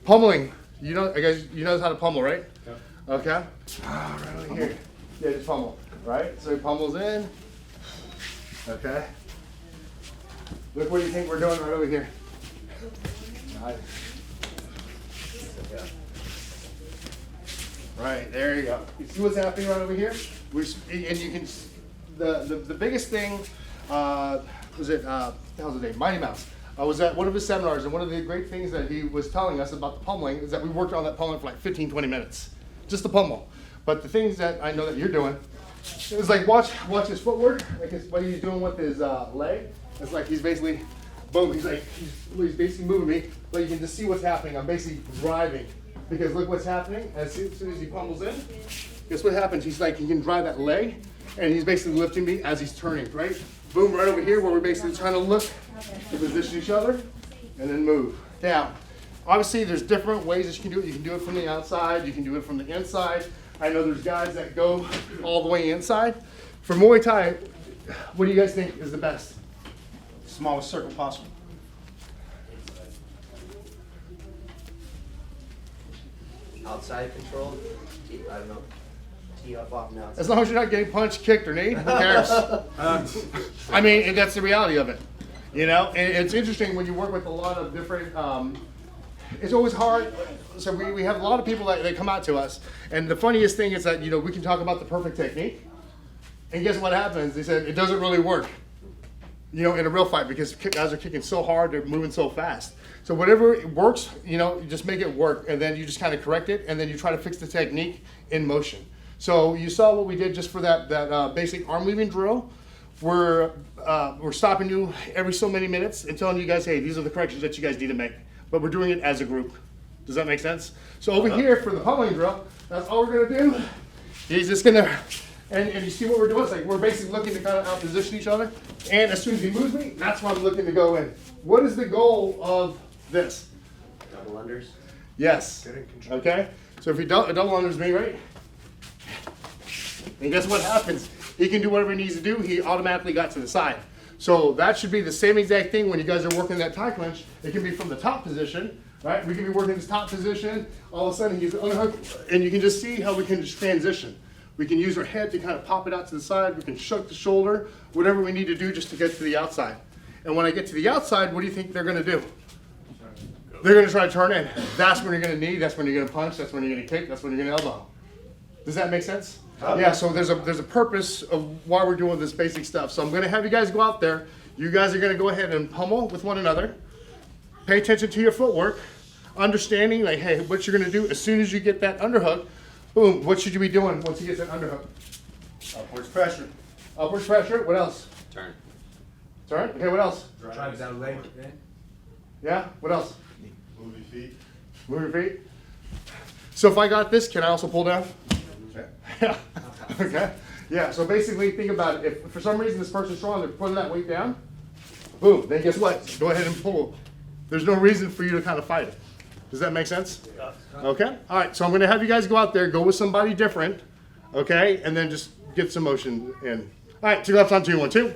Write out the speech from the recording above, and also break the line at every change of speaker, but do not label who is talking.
Pummeling. You know, guys, you know how to pummel, right?
Yep.
Okay. Right over here. Yeah, just pummel. Right? So he pummels in. Okay. Look what you think we're doing right over here. Nice. Right, there you go. You see what's happening right over here? And you can, the biggest thing, was it, what the hell's his name? Mighty Mouse. I was at one of his seminars, and one of the great things that he was telling us about the pummeling is that we worked on that pummeling for like 15, 20 minutes. Just the pummel. But the things that I know that you're doing, it's like watch his footwork, like what he's doing with his leg. It's like he's basically, boom, he's basically moving me, but you can just see what's happening. I'm basically driving. Because look what's happening, as soon as he pummels in, guess what happens? He's like, he can drive that leg, and he's basically lifting me as he's turning, right? Boom, right over here, where we're basically trying to look to position each other, and then move down. Obviously, there's different ways that you can do it. You can do it from the outside, you can do it from the inside. I know there's guys that go all the way inside. For Muay Thai, what do you guys think is the best?
Smallest circle possible.
Outside control, I don't know, tee up off now.
As long as you're not getting punched, kicked, or kneed, who cares? I mean, and that's the reality of it. You know, and it's interesting when you work with a lot of different, it's always hard. So we have a lot of people that they come out to us, and the funniest thing is that, you know, we can talk about the perfect technique, and guess what happens? They said it doesn't really work, you know, in a real fight, because guys are kicking so hard, they're moving so fast. So whatever works, you know, you just make it work, and then you just kind of correct it, and then you try to fix the technique in motion. So you saw what we did just for that basic arm weaving drill. We're stopping you every so many minutes and telling you guys, hey, these are the corrections that you guys need to make. But we're doing it as a group. Does that make sense? So over here for the pummeling drill, that's all we're gonna do. He's just gonna, and you see what we're doing? It's like we're basically looking to kind of out-position each other. And as soon as he moves me, that's when I'm looking to go in. What is the goal of this?
Double unders.
Yes. Okay. So if he double unders me, right? And guess what happens? He can do whatever he needs to do. He automatically got to the side. So that should be the same exact thing when you guys are working that tie clinch. It can be from the top position, right? We can be working this top position. All of a sudden he's unhooked, and you can just see how we can just transition. We can use our head to kind of pop it out to the side. We can shuck the shoulder, whatever we need to do just to get to the outside. And when I get to the outside, what do you think they're gonna do? They're gonna try to turn in. That's when you're gonna knee, that's when you're gonna punch, that's when you're gonna kick, that's when you're gonna elbow. Does that make sense? Yeah, so there's a purpose of why we're doing this basic stuff. So I'm gonna have you guys go out there. You guys are gonna go ahead and pummel with one another. Pay attention to your footwork. Understanding, like, hey, what you're gonna do as soon as you get that underhook, boom, what should you be doing once you get that underhook?
Upwards pressure.
Upwards pressure, what else?
Turn.
Turn, okay, what else?
Drive that leg.
Yeah, what else?
Move your feet.
Move your feet. So if I got this, can I also pull down? Yeah. Okay. Yeah. So basically, think about it. If for some reason this person's strong, they're putting that weight down. Boom. Then guess what? Go ahead and pull. There's no reason for you to kind of fight it. Does that make sense? Okay. All right. So I'm going to have you guys go out there, go with somebody different. Okay. And then just get some motion in. All right. 2 laps on 2. 1, 2.